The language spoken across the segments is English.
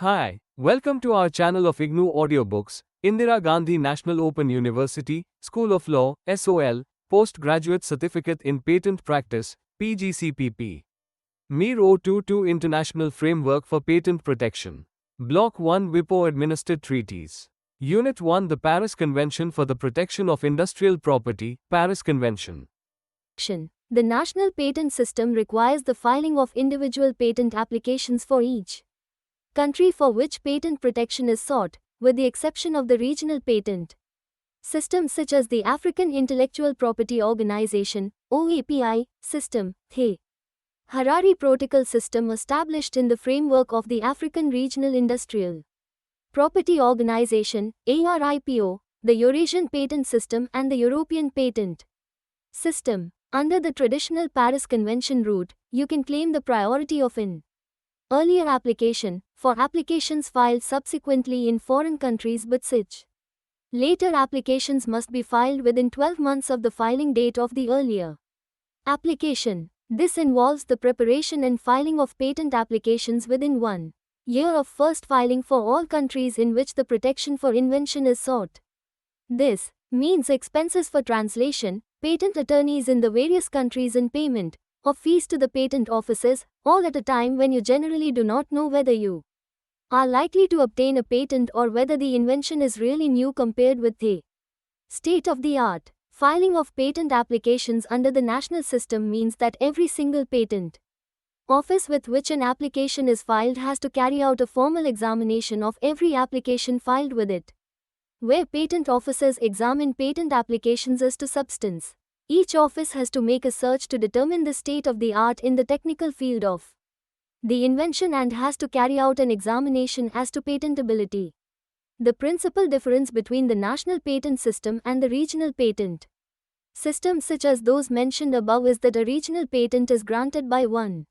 Hi, welcome to our channel of IGNOU Audiobooks, Indira Gandhi National Open University, School of Law, SOL, Postgraduate Certificate in Patent Practice, PGCPP. MIR 022 International Framework for Patent Protection. Block 1 WIPO Administered Treaties. Unit 1 The Paris Convention for the Protection of Industrial Property, Paris Convention. The national patent system requires the filing of individual patent applications for each country for which patent protection is sought, with the exception of the regional patent systems such as the African Intellectual Property Organization, OAPI, system, the Harare Protocol system established in the framework of the African Regional Industrial Property Organization, ARIPO, the Eurasian Patent System and the European Patent System. Under the traditional Paris Convention route, you can claim the priority of an earlier application for applications filed subsequently in foreign countries, but such later applications must be filed within 12 months of the filing date of the earlier application. This involves the preparation and filing of patent applications within 1 year of first filing for all countries in which the protection for invention is sought. This means expenses for translation, patent attorneys in the various countries, and payment of fees to the patent offices, all at a time when you generally do not know whether you are likely to obtain a patent or whether the invention is really new compared with the state-of-the-art. Filing of patent applications under the national system means that every single patent office with which an application is filed has to carry out a formal examination of every application filed with it, where patent officers examine patent applications as to substance. Each office has to make a search to determine the state of the art in the technical field of the invention and has to carry out an examination as to patentability. The principal difference between the national patent system and the regional patent systems such as those mentioned above is that a regional patent is granted by one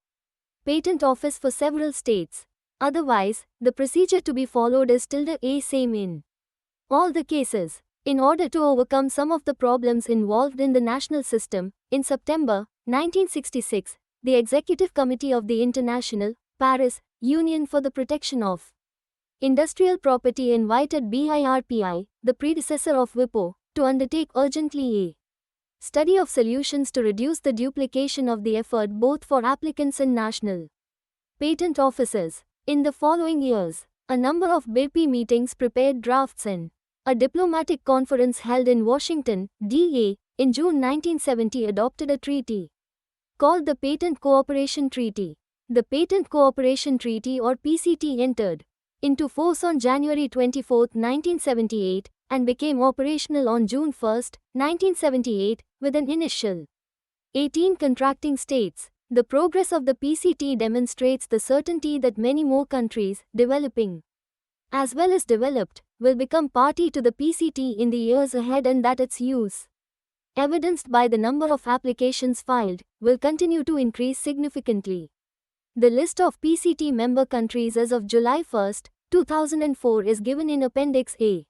patent office for several states. Otherwise, the procedure to be followed is still the same in all the cases. In order to overcome some of the problems involved in the national system, in September 1966, the Executive Committee of the International, Paris, Union for the Protection of Industrial Property invited BIRPI, the predecessor of WIPO, to undertake urgently a study of solutions to reduce the duplication of the effort both for applicants and national patent offices. In the following years, a number of BIRPI meetings prepared drafts and a diplomatic conference held in Washington, D.A., in June 1970 adopted a treaty called the Patent Cooperation Treaty. The Patent Cooperation Treaty or PCT entered into force on January 24, 1978 and became operational on June 1, 1978, with an initial 18 contracting states. The progress of the PCT demonstrates the certainty that many more countries, developing as well as developed, will become party to the PCT in the years ahead, and that its use, evidenced by the number of applications filed, will continue to increase significantly. The list of PCT member countries as of July 1, 2004 is given in Appendix A.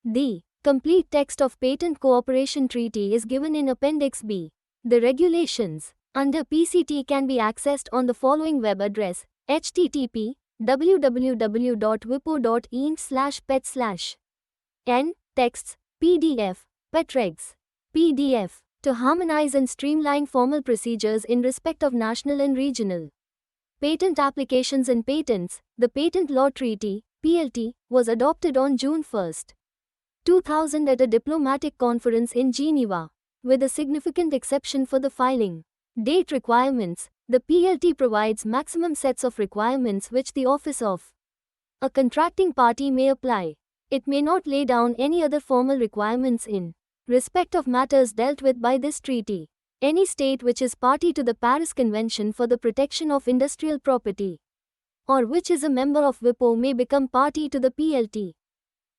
The complete text of Patent Cooperation Treaty is given in Appendix B. The regulations under PCT can be accessed on the following web address: http www.wipo.in/pet/n texts PDF petregs PDF. To harmonize and streamline formal procedures in respect of national and regional patent applications and patents, the Patent Law Treaty (PLT) was adopted on June 1, 2000 at a diplomatic conference in Geneva, with a significant exception for the filing date requirements. The PLT provides maximum sets of requirements which the office of a contracting party may apply. It may not lay down any other formal requirements in respect of matters dealt with by this treaty. Any state which is party to the Paris Convention for the Protection of Industrial Property, or which is a member of WIPO, may become party to the PLT.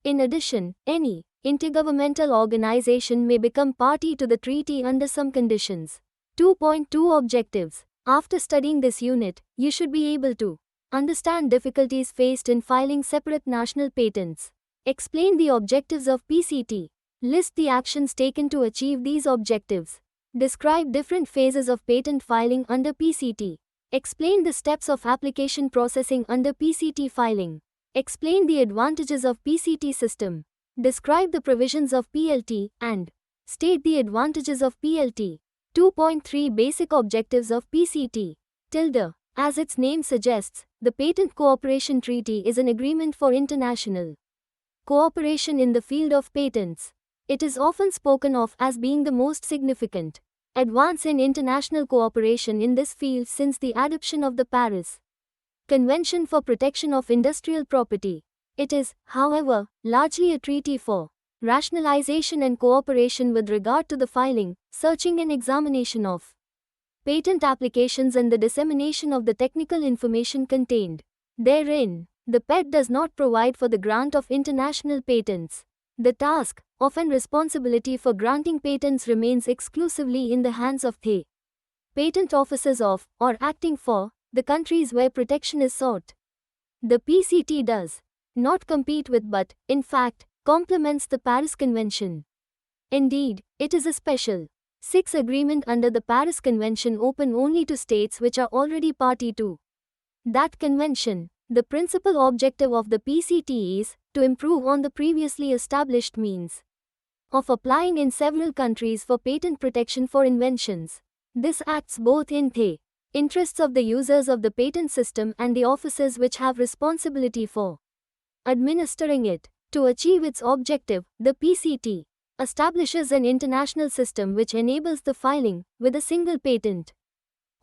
In addition, any intergovernmental organization may become party to the treaty under some conditions. 2.2 Objectives. After studying this unit, you should be able to understand difficulties faced in filing separate national patents. Explain the objectives of PCT. List the actions taken to achieve these objectives. Describe different phases of patent filing under PCT. Explain the steps of application processing under PCT filing. Explain the advantages of PCT system. Describe the provisions of PLT and state the advantages of PLT. 2.3 Basic objectives of PCT. Tilde. As its name suggests, the Patent Cooperation Treaty is an agreement for international cooperation in the field of patents. It is often spoken of as being the most significant advance in international cooperation in this field since the adoption of the Paris Convention for Protection of Industrial Property. It is, however, largely a treaty for rationalization and cooperation with regard to the filing, searching and examination of patent applications and the dissemination of the technical information contained therein. The PET does not provide for the grant of international patents. The task of and responsibility for granting patents remains exclusively in the hands of the patent offices of, or acting for, the countries where protection is sought. The PCT does not compete with but, in fact, complements the Paris Convention. Indeed, it is a special 6 agreement under the Paris Convention open only to states which are already party to that convention. The principal objective of the PCT is to improve on the previously established means of applying in several countries for patent protection for inventions. This acts both in the interests of the users of the patent system and the offices which have responsibility for administering it. To achieve its objective, the PCT establishes an international system which enables the filing, with a single patent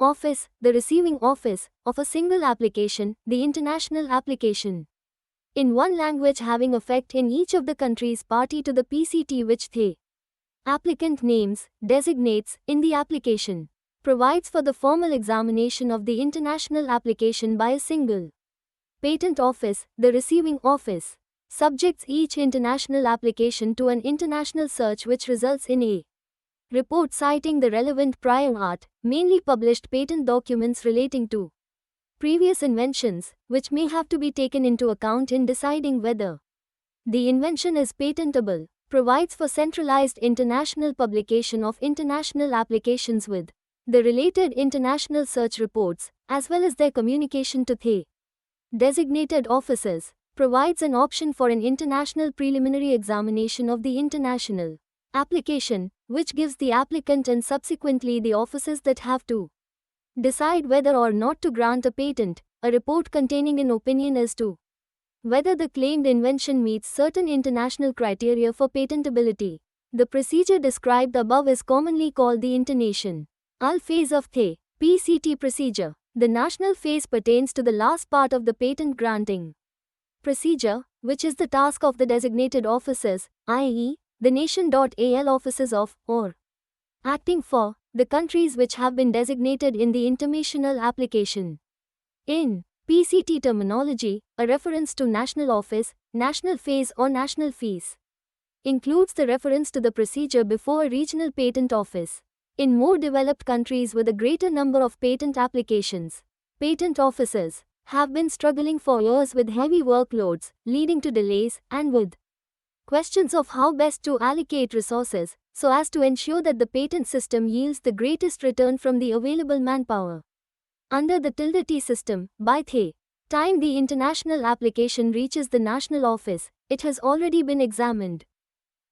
office, the receiving office, of a single application, the international application, in one language having effect in each of the countries party to the PCT which the applicant names, designates, in the application, provides for the formal examination of the international application by a single patent office, the receiving office, subjects each international application to an international search which results in a report citing the relevant prior art, mainly published patent documents relating to previous inventions, which may have to be taken into account in deciding whether the invention is patentable, provides for centralized international publication of international applications with the related international search reports, as well as their communication to the designated offices, provides an option for an international preliminary examination of the international application, which gives the applicant and subsequently the offices that have to decide whether or not to grant a patent, a report containing an opinion as to whether the claimed invention meets certain international criteria for patentability. The procedure described above is commonly called the international phase of the PCT procedure. The national phase pertains to the last part of the patent granting procedure, which is the task of the designated offices, i.e., the nation.al offices of, or acting for, the countries which have been designated in the international application. In PCT terminology, a reference to national office, national phase or national fees includes the reference to the procedure before a regional patent office. In more developed countries with a greater number of patent applications, patent offices have been struggling for years with heavy workloads, leading to delays, and with questions of how best to allocate resources, so as to ensure that the patent system yields the greatest return from the available manpower. Under the T system, by the time the international application reaches the national office, it has already been examined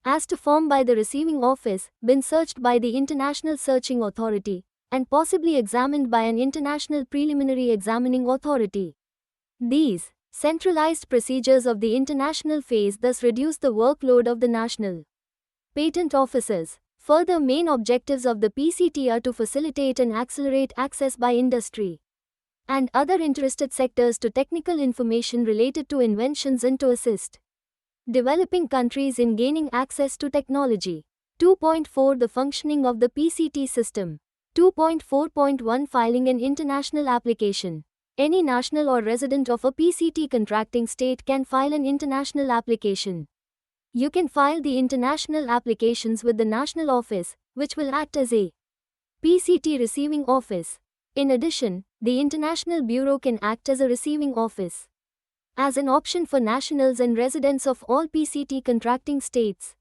as to form by the receiving office, been searched by the International Searching Authority, and possibly examined by an international preliminary examining authority. These centralized procedures of the international phase thus reduce the workload of the national patent offices. Further main objectives of the PCT are to facilitate and accelerate access by industry and other interested sectors to technical information related to inventions and to assist developing countries in gaining access to technology. 2.4 The functioning of the PCT system. 2.4.1 Filing an international application. Any national or resident of a PCT contracting state can file an international application. You can file the international applications with the national office, which will act as a PCT receiving office. In addition, the International Bureau can act as a receiving office as an option for nationals and residents of all PCT contracting states.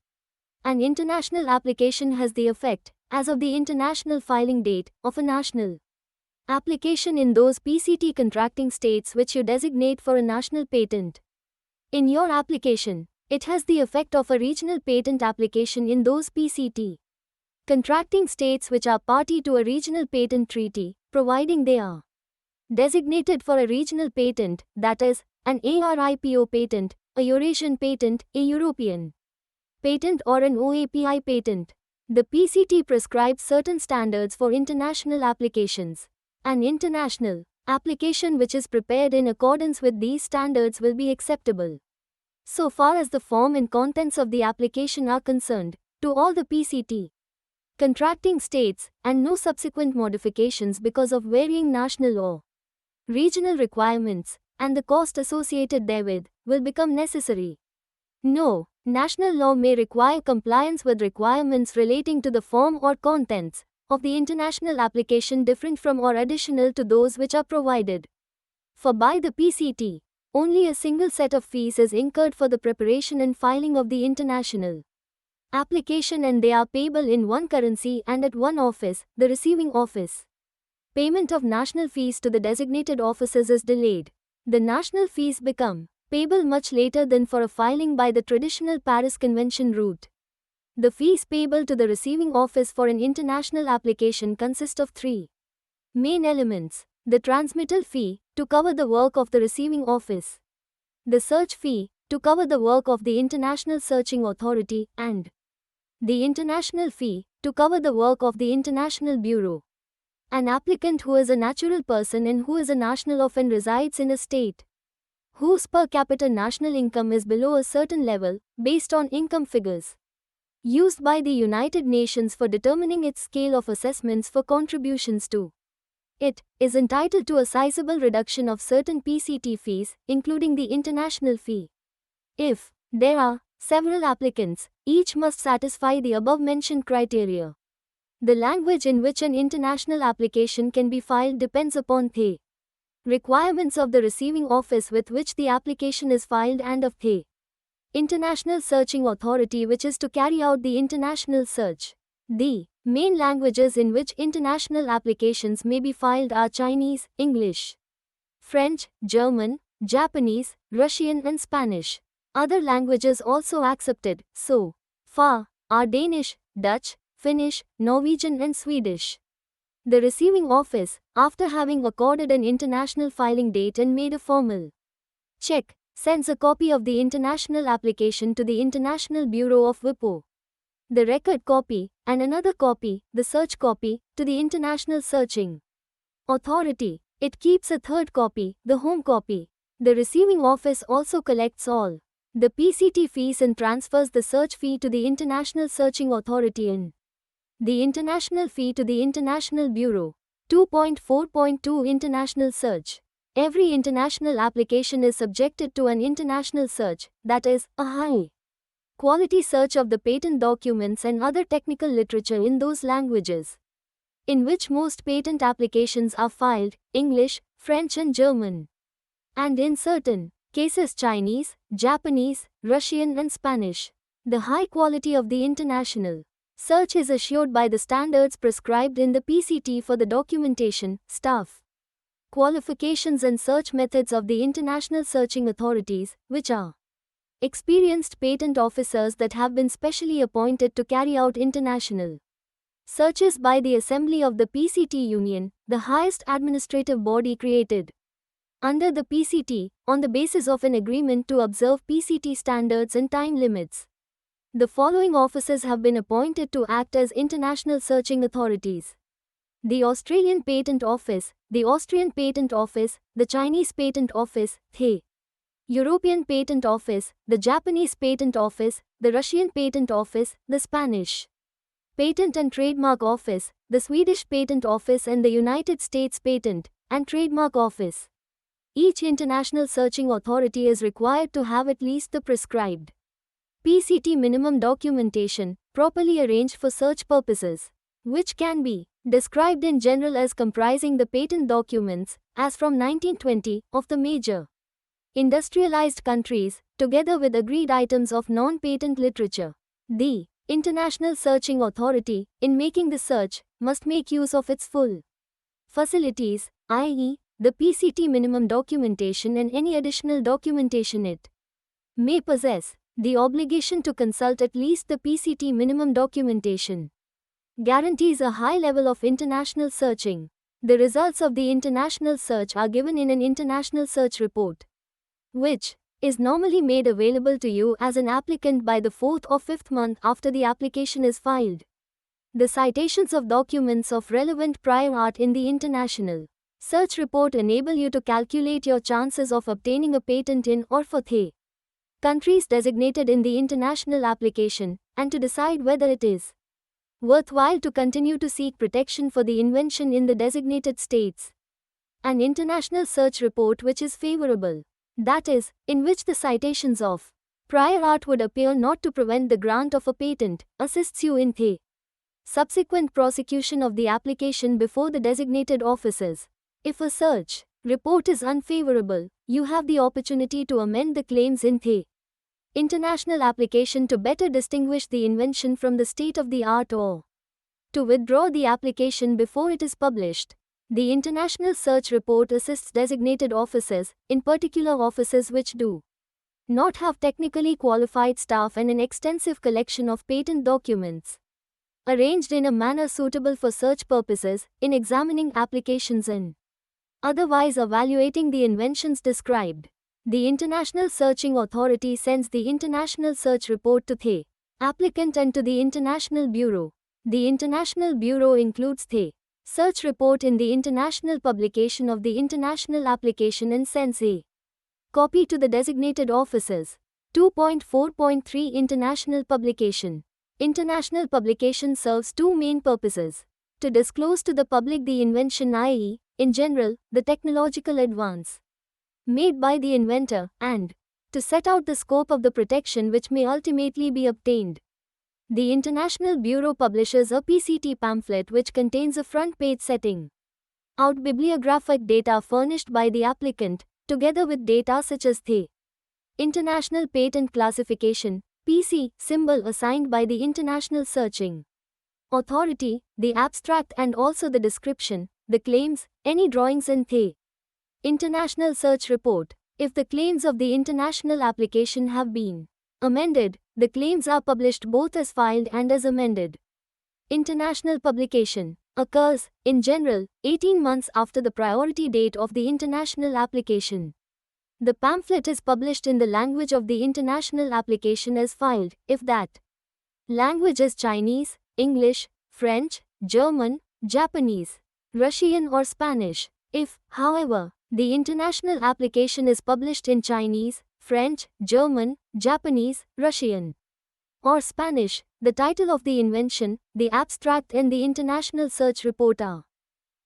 An international application has the effect, as of the international filing date, of a national application in those PCT contracting states which you designate for a national patent. In your application, it has the effect of a regional patent application in those PCT contracting states which are party to a regional patent treaty, providing they are designated for a regional patent, that is, an ARIPO patent, a Eurasian patent, a European patent or an OAPI patent. The PCT prescribes certain standards for international applications. An international application which is prepared in accordance with these standards will be acceptable, so far as the form and contents of the application are concerned, to all the PCT contracting states, and no subsequent modifications because of varying national or regional requirements, and the cost associated therewith, will become necessary. No, national law may require compliance with requirements relating to the form or contents of the international application different from or additional to those which are provided for by the PCT. Only a single set of fees is incurred for the preparation and filing of the international application, and they are payable in one currency and at one office, the receiving office. Payment of national fees to the designated offices is delayed. The national fees become payable much later than for a filing by the traditional Paris Convention route. The fees payable to the receiving office for an international application consist of three main elements: the transmittal fee, to cover the work of the receiving office; the search fee, to cover the work of the International Searching Authority; and the international fee, to cover the work of the International Bureau. An applicant who is a natural person and who is a national of and resides in a state whose per capita national income is below a certain level, based on income figures used by the United Nations for determining its scale of assessments for contributions to it, is entitled to a sizable reduction of certain PCT fees, including the international fee. If there are several applicants, each must satisfy the above-mentioned criteria. The language in which an international application can be filed depends upon the requirements of the receiving office with which the application is filed and of the International Searching Authority which is to carry out the international search. The main languages in which international applications may be filed are Chinese, English, French, German, Japanese, Russian and Spanish. Other languages also accepted, so far, are Danish, Dutch, Finnish, Norwegian and Swedish. The receiving office, after having accorded an international filing date and made a formal check, sends a copy of the international application to the International Bureau of WIPO, the record copy, and another copy, the search copy, to the International Searching Authority. It keeps a third copy, the home copy. The receiving office also collects all the PCT fees and transfers the search fee to the International Searching Authority and the international fee to the International Bureau. 2.4.2 International Search. Every international application is subjected to an international search, that is, a high-quality search of the patent documents and other technical literature in those languages in which most patent applications are filed, English, French and German, and in certain cases Chinese, Japanese, Russian and Spanish. The high quality of the international search is assured by the standards prescribed in the PCT for the documentation, staff, qualifications and search methods of the international searching authorities, which are experienced patent officers that have been specially appointed to carry out international searches by the Assembly of the PCT Union, the highest administrative body created under the PCT, on the basis of an agreement to observe PCT standards and time limits. The following officers have been appointed to act as international searching authorities: the Australian Patent Office, the Austrian Patent Office, the Chinese Patent Office, the European Patent Office, the Japanese Patent Office, the Russian Patent Office, the Spanish Patent and Trademark Office, the Swedish Patent Office and the United States Patent and Trademark Office. Each international searching authority is required to have at least the prescribed PCT minimum documentation, properly arranged for search purposes, which can be described in general as comprising the patent documents, as from 1920, of the major industrialized countries, together with agreed items of non-patent literature. The International Searching Authority, in making the search, must make use of its full facilities, i.e., the PCT minimum documentation and any additional documentation it may possess the obligation to consult at least the PCT minimum documentation. Guarantees a high level of international searching. The results of the international search are given in an international search report, which is normally made available to you as an applicant by the 4th or 5th month after the application is filed. The citations of documents of relevant prior art in the international search report enable you to calculate your chances of obtaining a patent in or for the countries designated in the international application, and to decide whether it is worthwhile to continue to seek protection for the invention in the designated states. An international search report which is favorable, that is, in which the citations of prior art would appear not to prevent the grant of a patent, assists you in the subsequent prosecution of the application before the designated offices. If a search report is unfavorable, you have the opportunity to amend the claims in the international application to better distinguish the invention from the state of the art, or to withdraw the application before it is published. The international search report assists designated offices, in particular offices which do not have technically qualified staff and an extensive collection of patent documents, arranged in a manner suitable for search purposes, in examining applications and otherwise evaluating the inventions described. The International Searching Authority sends the International Search Report to the applicant and to the International Bureau. The International Bureau includes the search report in the international publication of the international application and sends a copy to the designated offices. 2.4.3 International Publication. International publication serves two main purposes: to disclose to the public the invention, i.e., in general, the technological advance made by the inventor, and to set out the scope of the protection which may ultimately be obtained. The International Bureau publishes a PCT pamphlet which contains a front page setting out bibliographic data furnished by the applicant, together with data such as the International Patent Classification (PC) symbol assigned by the International Searching Authority, the abstract, and also the description, the claims, any drawings in the International Search Report. If the claims of the international application have been amended, the claims are published both as filed and as amended. International publication occurs, in general, 18 months after the priority date of the international application. The pamphlet is published in the language of the international application as filed, if that language is Chinese, English, French, German, Japanese, Russian or Spanish. If, however, the international application is published in Chinese, French, German, Japanese, Russian, or Spanish, the title of the invention, the abstract, and the international search report are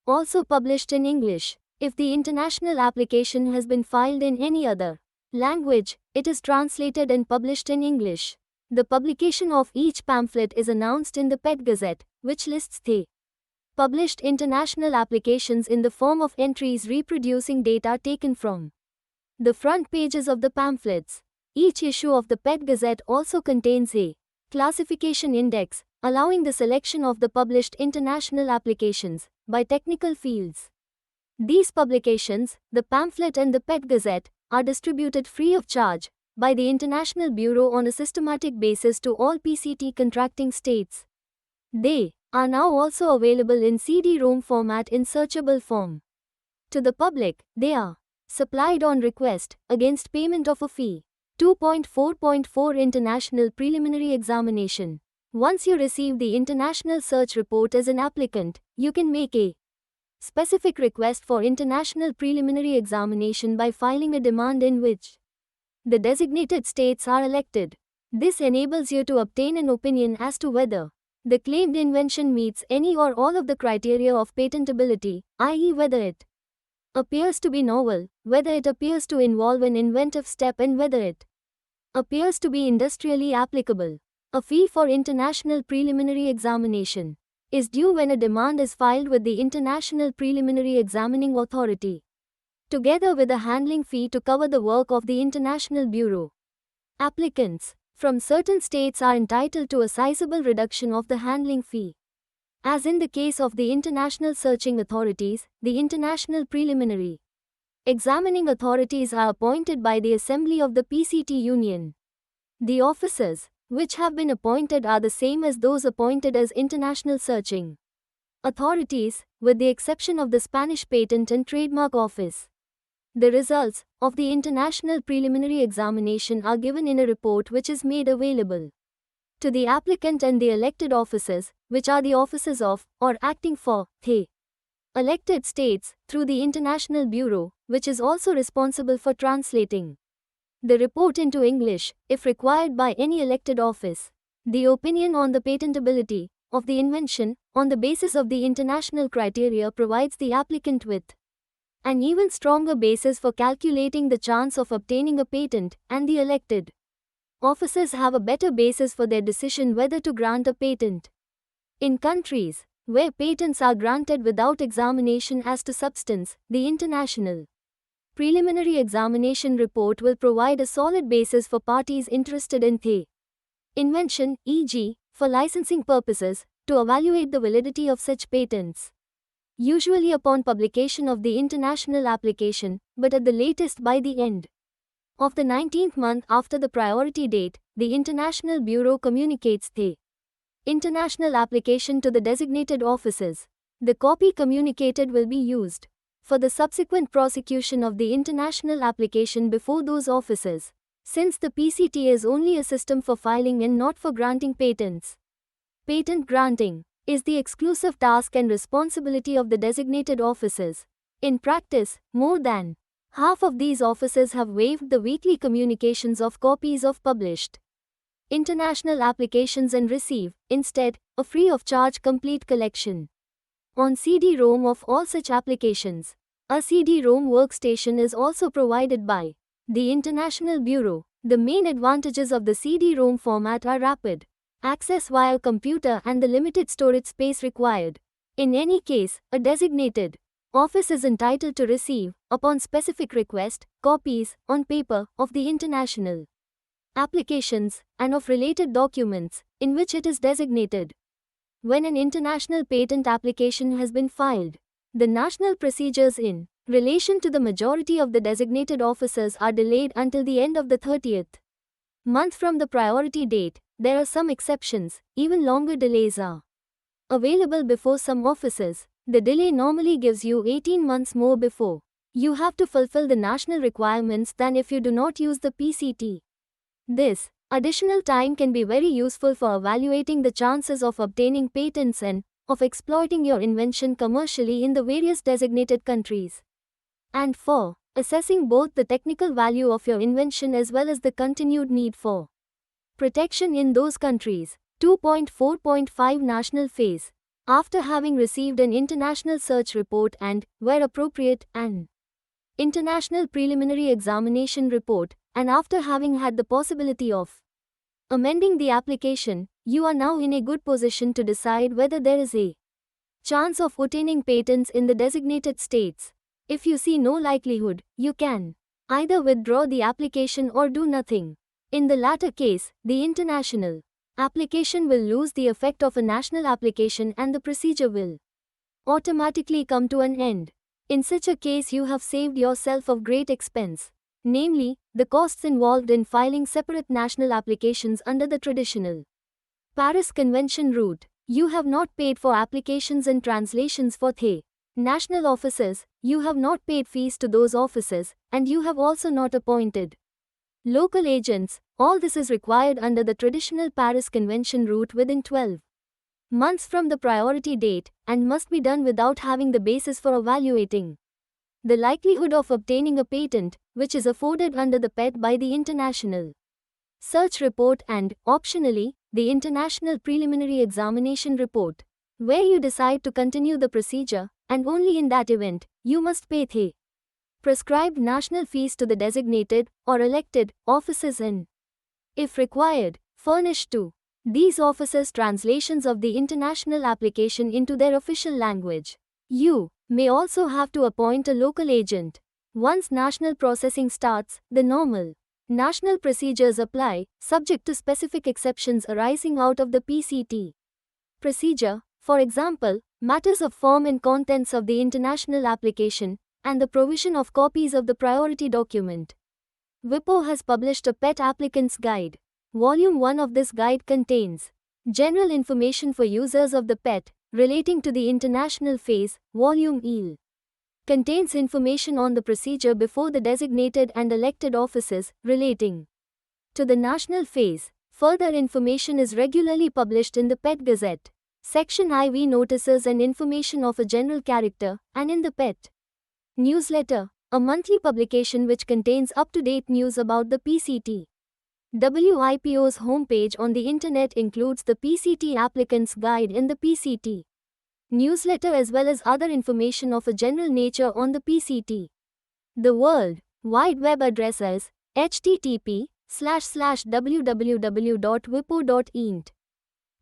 also published in English. If the international application has been filed in any other language, it is translated and published in English. The publication of each pamphlet is announced in the PET Gazette, which lists the published international applications in the form of entries reproducing data taken from the front pages of the pamphlets. Each issue of the PET Gazette also contains a classification index, allowing the selection of the published international applications by technical fields. These publications, the pamphlet and the PET Gazette, are distributed free of charge by the International Bureau on a systematic basis to all PCT contracting states. They are now also available in CD-ROM format in searchable form. To the public, they are supplied on request, against payment of a fee. 2.4.4 International Preliminary Examination. Once you receive the International Search Report as an applicant, you can make a specific request for International Preliminary Examination by filing a demand in which the designated states are elected. This enables you to obtain an opinion as to whether the claimed invention meets any or all of the criteria of patentability, i.e., whether it appears to be novel, whether it appears to involve an inventive step, and whether it appears to be industrially applicable. A fee for International Preliminary Examination is due when a demand is filed with the International Preliminary Examining Authority, together with a handling fee to cover the work of the International Bureau. Applicants from certain states are entitled to a sizable reduction of the handling fee. As in the case of the international searching authorities, the International Preliminary Examining authorities are appointed by the Assembly of the PCT Union. The officers, which have been appointed, are the same as those appointed as international searching authorities, with the exception of the Spanish Patent and Trademark Office. The results of the international preliminary examination are given in a report which is made available to the applicant and the elected officers, which are the officers of, or acting for, the elected states, through the International Bureau, which is also responsible for translating the report into English, if required by any elected office. The opinion on the patentability of the invention, on the basis of the international criteria, provides the applicant with an even stronger basis for calculating the chance of obtaining a patent, and the elected officers have a better basis for their decision whether to grant a patent. In countries where patents are granted without examination as to substance, the international preliminary examination report will provide a solid basis for parties interested in the invention, e.g., for licensing purposes, to evaluate the validity of such patents. Usually upon publication of the international application, but at the latest by the end of the 19th month after the priority date, the International Bureau communicates the international application to the designated officers. The copy communicated will be used for the subsequent prosecution of the international application before those officers, since the PCT is only a system for filing and not for granting patents. Patent granting is the exclusive task and responsibility of the designated officers. In practice, more than half of these officers have waived the weekly communications of copies of published international applications and receive, instead, a free of charge complete collection on CD-ROM of all such applications. A CD-ROM workstation is also provided by the International Bureau. The main advantages of the CD-ROM format are rapid access via computer and the limited storage space required. In any case, a designated office is entitled to receive, upon specific request, copies, on paper, of the international applications, and of related documents, in which it is designated. When an international patent application has been filed, the national procedures in relation to the majority of the designated officers are delayed until the end of the 30th month from the priority date. There are some exceptions, even longer delays are available before some officers. The delay normally gives you 18 months more before you have to fulfill the national requirements than if you do not use the PCT. This additional time can be very useful for evaluating the chances of obtaining patents and of exploiting your invention commercially in the various designated countries, and for assessing both the technical value of your invention as well as the continued need for protection in those countries. 2.4.5 National Phase. After having received an international search report and, where appropriate, an international preliminary examination report, and after having had the possibility of amending the application, you are now in a good position to decide whether there is a chance of obtaining patents in the designated states. If you see no likelihood, you can either withdraw the application or do nothing. In the latter case, the international application will lose the effect of a national application and the procedure will automatically come to an end. In such a case, you have saved yourself of great expense, namely, the costs involved in filing separate national applications under the traditional Paris Convention route. You have not paid for applications and translations for the national officers, you have not paid fees to those officers, and you have also not appointed local agents. All this is required under the traditional Paris Convention route within 12 months from the priority date, and must be done without having the basis for evaluating the likelihood of obtaining a patent, which is afforded under the PET by the International Search Report and, optionally, the International Preliminary Examination Report, where you decide to continue the procedure, and only in that event, you must pay the prescribed national fees to the designated or elected officers and, if required, furnish to these officers translations of the international application into their official language. You may also have to appoint a local agent. Once national processing starts, the normal national procedures apply, subject to specific exceptions arising out of the PCT procedure. For example, matters of form and contents of the international application and the provision of copies of the priority document. WIPO has published a PET Applicant's Guide. Volume 1 of this guide contains general information for users of the PET relating to the international phase. Volume EL contains information on the procedure before the designated and elected offices relating to the national phase. Further information is regularly published in the PET Gazette, Section IV notices and information of a general character, and in the PET Newsletter, a monthly publication which contains up-to-date news about the PCT. WIPO's homepage on the internet includes the PCT Applicant's Guide in the PCT Newsletter as well as other information of a general nature on the PCT. The World Wide Web address is http://www.wipo.int.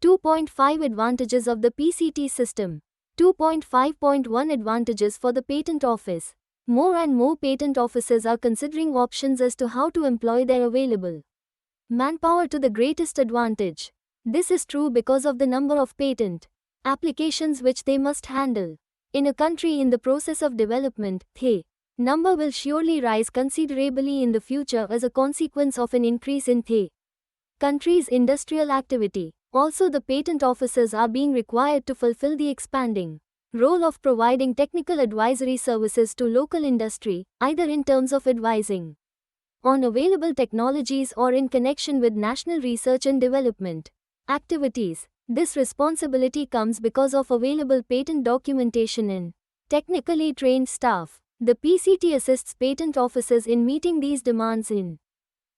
2.5 Advantages of the PCT system. 2.5.1 Advantages for the Patent Office. More and more patent offices are considering options as to how to employ their available manpower to the greatest advantage. This is true because of the number of patent applications which they must handle. In a country in the process of development, the number will surely rise considerably in the future as a consequence of an increase in the country's industrial activity. Also, the patent officers are being required to fulfill the expanding role of providing technical advisory services to local industry, either in terms of advising on available technologies or in connection with national research and development activities. This responsibility comes because of available patent documentation and technically trained staff. The PCT assists patent offices in meeting these demands in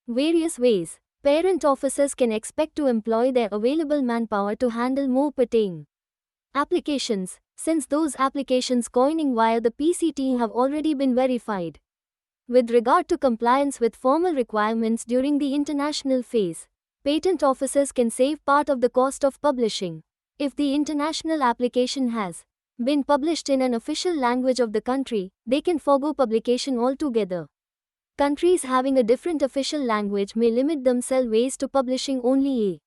various ways. Parent offices can expect to employ their available manpower to handle more patent applications, since those applications coining via the PCT have already been verified. With regard to compliance with formal requirements during the international phase, patent offices can save part of the cost of publishing. If the international application has been published in an official language of the country, they can forgo publication altogether. Countries having a different official language may limit themselves to publishing only a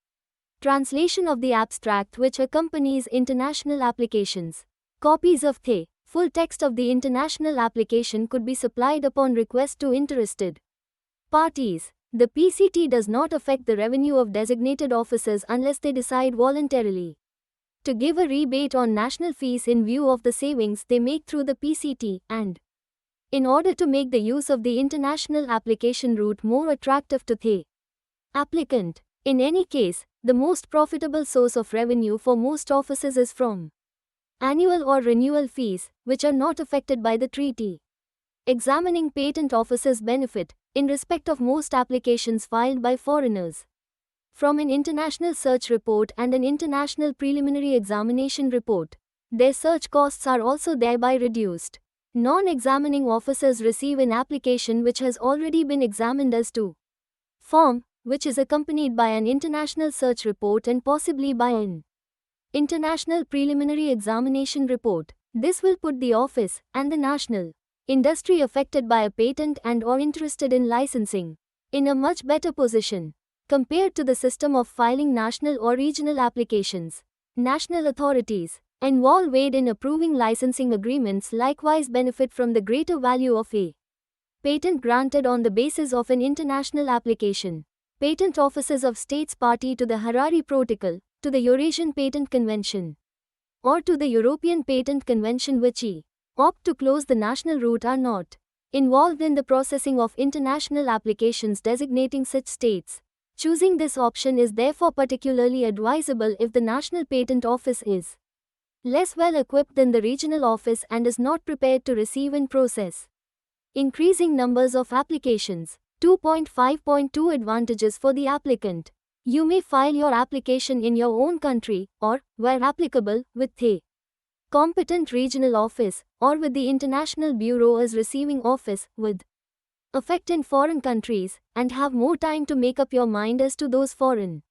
translation of the abstract which accompanies international applications. Copies of the full text of the international application could be supplied upon request to interested parties. The PCT does not affect the revenue of designated offices unless they decide voluntarily to give a rebate on national fees in view of the savings they make through the PCT, and in order to make the use of the international application route more attractive to the applicant. In any case, the most profitable source of revenue for most offices is from annual or renewal fees, which are not affected by the treaty. Examining patent offices benefit in respect of most applications filed by foreigners from an international search report and an international preliminary examination report. Their search costs are also thereby reduced. Non-examining officers receive an application which has already been examined as to form, which is accompanied by an international search report and possibly by an international preliminary examination report. This will put the office and the national industry affected by a patent and or interested in licensing in a much better position compared to the system of filing national or regional applications. National authorities involved in approving licensing agreements likewise benefit from the greater value of a patent granted on the basis of an international application. Patent offices of states party to the Harare Protocol, to the Eurasian Patent Convention, or to the European Patent Convention which opt to close the national route are not involved in the processing of international applications designating such states. Choosing this option is therefore particularly advisable if the National Patent Office is less well equipped than the regional office and is not prepared to receive and process increasing numbers of applications. 2.5.2 Advantages for the applicant. You may file your application in your own country, or, where applicable, with the competent regional office, or with the International Bureau as receiving office, with effect in foreign countries, and have more time to make up your mind as to those foreign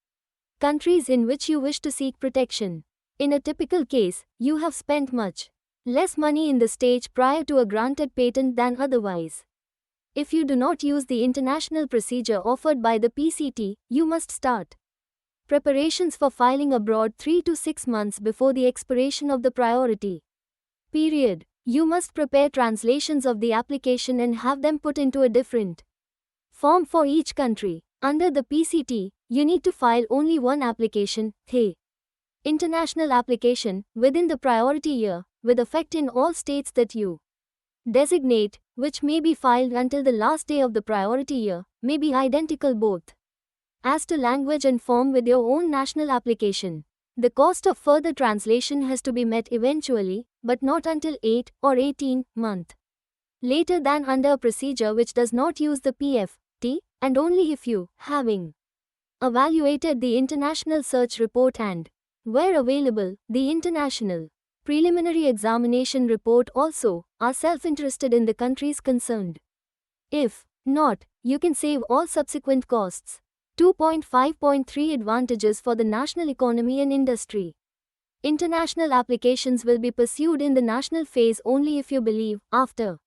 countries in which you wish to seek protection. In a typical case, you have spent much less money in the stage prior to a granted patent than otherwise. If you do not use the international procedure offered by the PCT, you must start preparations for filing abroad 3 to 6 months before the expiration of the priority period. You must prepare translations of the application and have them put into a different form for each country. Under the PCT, you need to file only one application, the international application, within the priority year, with effect in all states that you designate, which may be filed until the last day of the priority year, may be identical both as to language and form with your own national application. The cost of further translation has to be met eventually, but not until 8 or 18 months later than under a procedure which does not use the PFT, and only if you, having evaluated the international search report and, where available, the international preliminary examination report also, are self-interested in the countries concerned. If not, you can save all subsequent costs. 2.5.3 Advantages for the national economy and industry. International applications will be pursued in the national phase only if you believe, after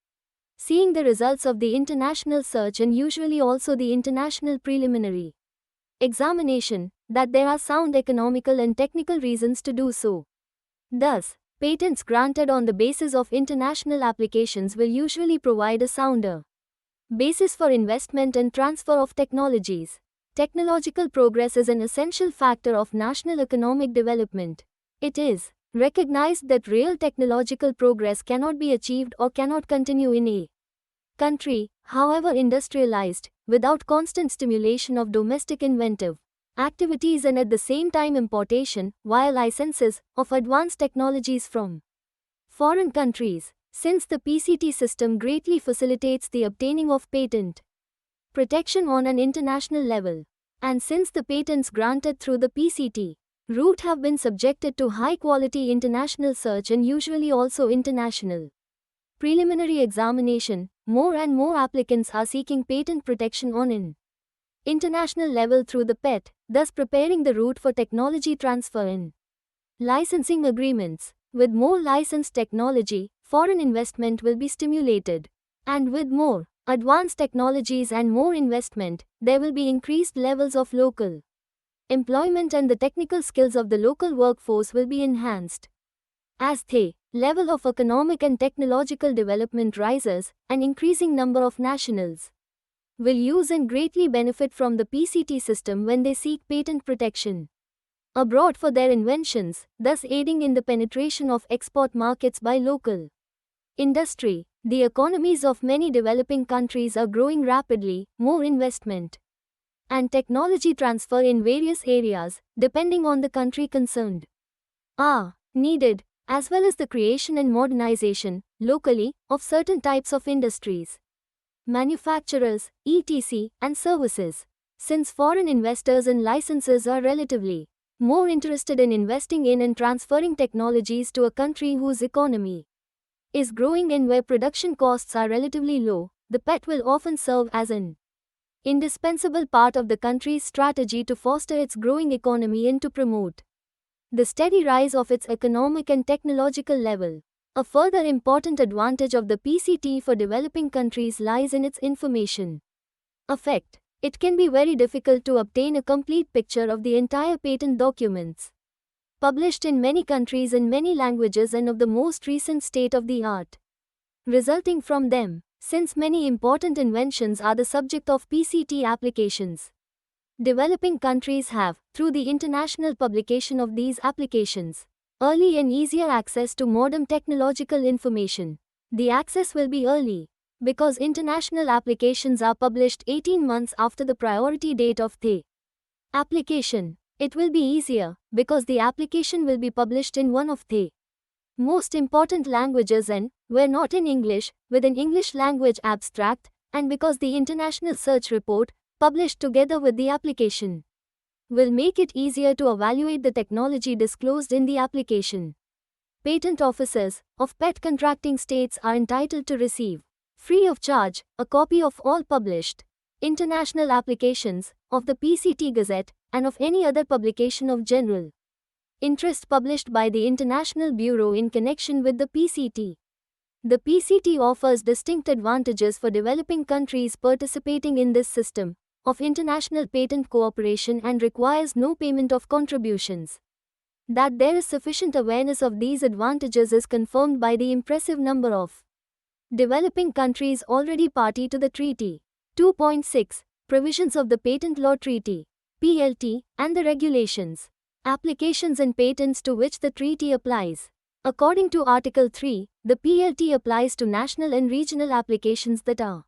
seeing the results of the international search and usually also the international preliminary examination, that there are sound economical and technical reasons to do so. Thus, patents granted on the basis of international applications will usually provide a sounder basis for investment and transfer of technologies. Technological progress is an essential factor of national economic development. It is recognized that real technological progress cannot be achieved or cannot continue in a country, however industrialized, without constant stimulation of domestic inventive activities and at the same time importation, via licenses, of advanced technologies from foreign countries, since the PCT system greatly facilitates the obtaining of patent protection on an international level, and since the patents granted through the PCT route have been subjected to high-quality international search and usually also international preliminary examination, more and more applicants are seeking patent protection on an international level through the PET, thus preparing the route for technology transfer in licensing agreements. With more licensed technology, foreign investment will be stimulated, and with more advanced technologies and more investment, there will be increased levels of local employment and the technical skills of the local workforce will be enhanced. As the level of economic and technological development rises, an increasing number of nationals will use and greatly benefit from the PCT system when they seek patent protection abroad for their inventions, thus aiding in the penetration of export markets by local industry. The economies of many developing countries are growing rapidly, more investment and technology transfer in various areas, depending on the country concerned, are needed, as well as the creation and modernization, locally, of certain types of industries, manufacturers, etc., and services. Since foreign investors and licensors are relatively more interested in investing in and transferring technologies to a country whose economy is growing and where production costs are relatively low, the PET will often serve as an indispensable part of the country's strategy to foster its growing economy and to promote the steady rise of its economic and technological level. A further important advantage of the PCT for developing countries lies in its information effect. It can be very difficult to obtain a complete picture of the entire patent documents published in many countries in many languages and of the most recent state of the art resulting from them, since many important inventions are the subject of PCT applications. Developing countries have, through the international publication of these applications, early and easier access to modern technological information. The access will be early, because international applications are published 18 months after the priority date of the application. It will be easier, because the application will be published in one of the most important languages and, where not in English, with an English language abstract, and because the international search report, published together with the application, will make it easier to evaluate the technology disclosed in the application. Patent officers of PET contracting states are entitled to receive, free of charge, a copy of all published international applications, of the PCT Gazette, and of any other publication of general interest published by the International Bureau in connection with the PCT. The PCT offers distinct advantages for developing countries participating in this system of international patent cooperation and requires no payment of contributions. That there is sufficient awareness of these advantages is confirmed by the impressive number of developing countries already party to the treaty. 2.6. Provisions of the Patent Law Treaty (PLT) and the regulations, applications and patents to which the treaty applies. According to Article 3, the PLT applies to national and regional applications that are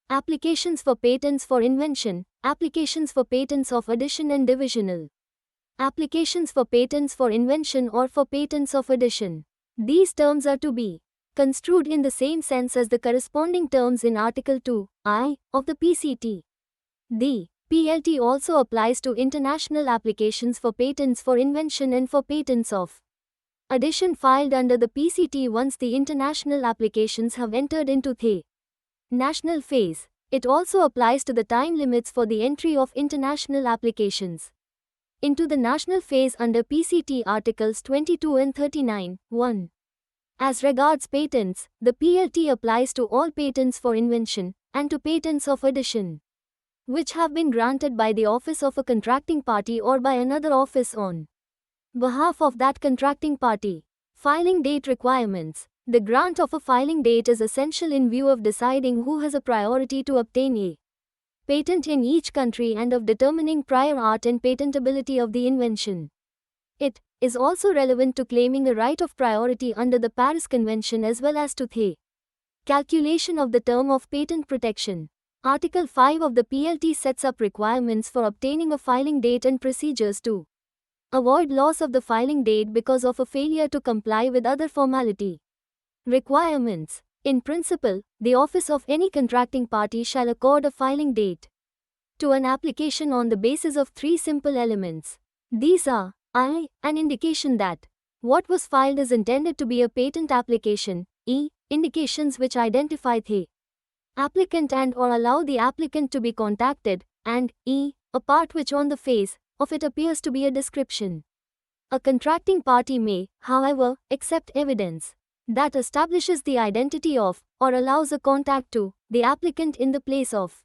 applications for patents for invention, applications for patents of addition and divisional, applications for patents for invention or for patents of addition. These terms are to be construed in the same sense as the corresponding terms in Article 2(I) of the PCT. The PLT also applies to international applications for patents for invention and for patents of addition filed under the PCT once the international applications have entered into the national phase. It also applies to the time limits for the entry of international applications into the national phase under PCT Articles 22 and 39. 1. As regards patents, the PLT applies to all patents for invention and to patents of addition which have been granted by the office of a contracting party or by another office on behalf of that contracting party. Filing date requirements. The grant of a filing date is essential in view of deciding who has a priority to obtain a patent in each country and of determining prior art and patentability of the invention. It is also relevant to claiming a right of priority under the Paris Convention as well as to the calculation of the term of patent protection. Article 5 of the PLT sets up requirements for obtaining a filing date and procedures to avoid loss of the filing date because of a failure to comply with other formality requirements. In principle, the office of any contracting party shall accord a filing date to an application on the basis of three simple elements. These are I. An indication that what was filed is intended to be a patent application. E. Indications which identify the applicant and or allow the applicant to be contacted, and E. A part which on the face of it appears to be a description. A contracting party may, however, accept evidence that establishes the identity of, or allows a contact to, the applicant in the place of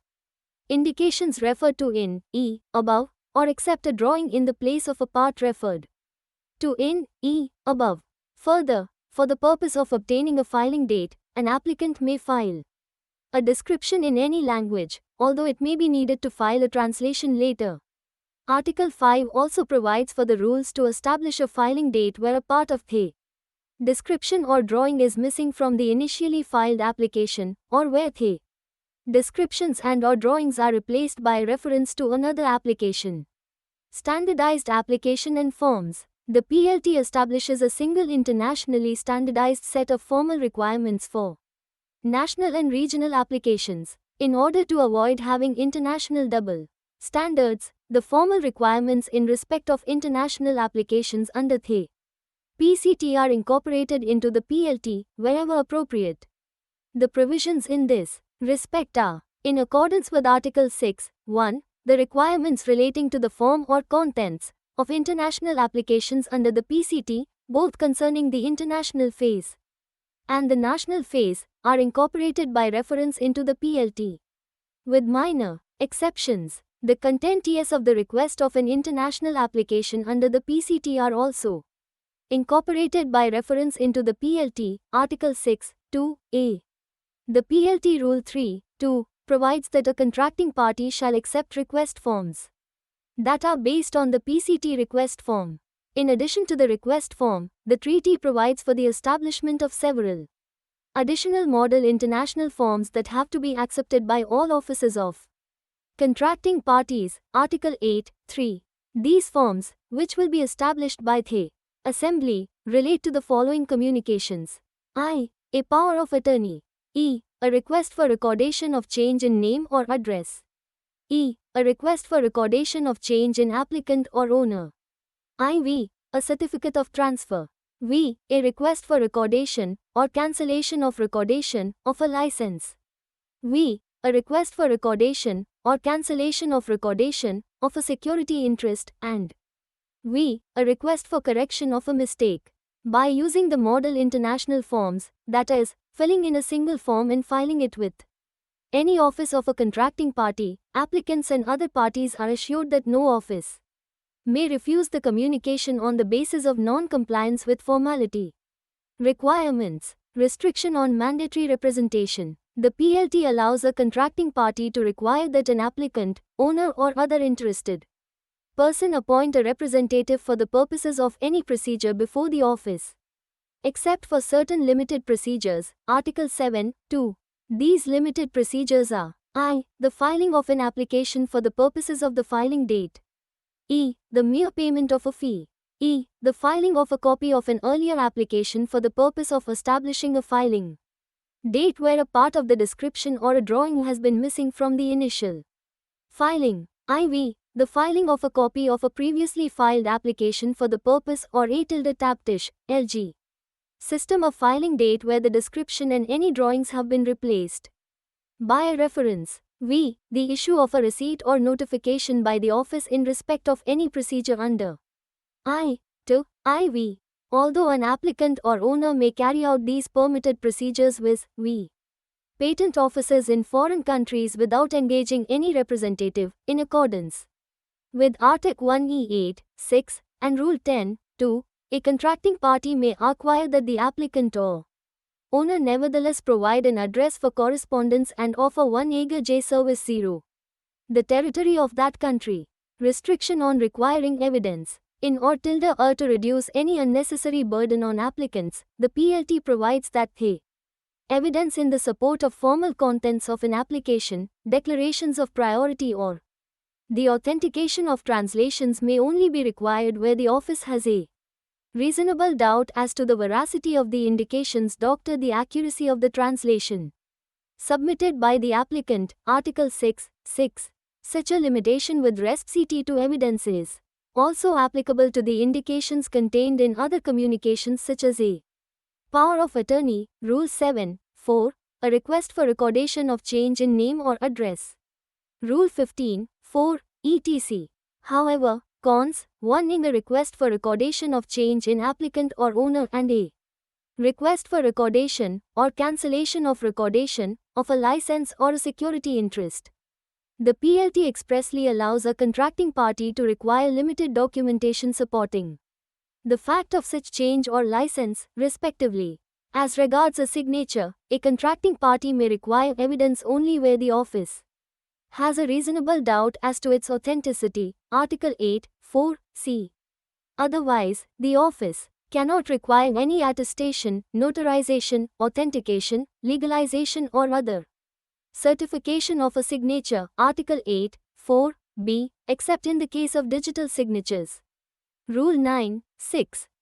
indications referred to in E. above, or accept a drawing in the place of a part referred to in E. above. Further, for the purpose of obtaining a filing date, an applicant may file a description in any language, although it may be needed to file a translation later. Article 5 also provides for the rules to establish a filing date where a part of the description or drawing is missing from the initially filed application, or where the descriptions and or drawings are replaced by reference to another application. Standardized application and forms. The PLT establishes a single internationally standardized set of formal requirements for national and regional applications. In order to avoid having international double standards, the formal requirements in respect of international applications under the PCT are incorporated into the PLT wherever appropriate. The provisions in this respect are, in accordance with Article 6, 1, the requirements relating to the form or contents of international applications under the PCT, both concerning the international phase and the national phase, are incorporated by reference into the PLT. With minor exceptions, the contents of the request of an international application under the PCT are also incorporated by reference into the PLT. Article 6, 2a. The PLT Rule 3, 2, provides that a contracting party shall accept request forms that are based on the PCT request form. In addition to the request form, the treaty provides for the establishment of several additional model international forms that have to be accepted by all offices of contracting parties. Article 8, 3. These forms, which will be established by the Assembly, relate to the following communications. I. A power of attorney. E. A request for recordation of change in name or address. E. A request for recordation of change in applicant or owner. IV. A certificate of transfer. V. A request for recordation or cancellation of recordation of a license. V. A request for recordation or cancellation of recordation of a security interest, and V. A request for correction of a mistake. By using the model international forms, that is, filling in a single form and filing it with any office of a contracting party, applicants and other parties are assured that no office may refuse the communication on the basis of non-compliance with formality. Requirements. Restriction on mandatory representation. The PLT allows a contracting party to require that an applicant, owner or other interested person appoint a representative for the purposes of any procedure before the office, except for certain limited procedures. Article 7, 2. These limited procedures are: I. The filing of an application for the purposes of the filing date. E. The mere payment of a fee. E. The filing of a copy of an earlier application for the purpose of establishing a filing date where a part of the description or a drawing has been missing from the initial filing. IV. The filing of a copy of a previously filed application for the purpose or A tilde LG system of filing date where the description and any drawings have been replaced by a reference. V. The issue of a receipt or notification by the office in respect of any procedure under I. To IV. Although an applicant or owner may carry out these permitted procedures with V. patent offices in foreign countries without engaging any representative, in accordance with Article 1E8, 6, and Rule 10, 2, a contracting party may acquire that the applicant or owner nevertheless provide an address for correspondence and offer 1 Agar J service 0. The territory of that country. Restriction on requiring evidence. In or tilde to reduce any unnecessary burden on applicants, the PLT provides that the evidence in the support of formal contents of an application, declarations of priority or the authentication of translations may only be required where the office has a reasonable doubt as to the veracity of the indications, the accuracy of the translation submitted by the applicant. Article 6, 6. Such a limitation with respect to evidence is also applicable to the indications contained in other communications such as a power of attorney. Rule 7, 4. A request for recordation of change in name or address. Rule 15, 4, etc. However, cons. 1. In the request for recordation of change in applicant or owner and a request for recordation or cancellation of recordation of a license or a security interest. The PLT expressly allows a contracting party to require limited documentation supporting the fact of such change or license, respectively. As regards a signature, a contracting party may require evidence only where the office has a reasonable doubt as to its authenticity. Article 8, 4, c. Otherwise, the office cannot require any attestation, notarization, authentication, legalization or other certification of a signature. Article 8, 4, b, except in the case of digital signatures. Rule 9, 6.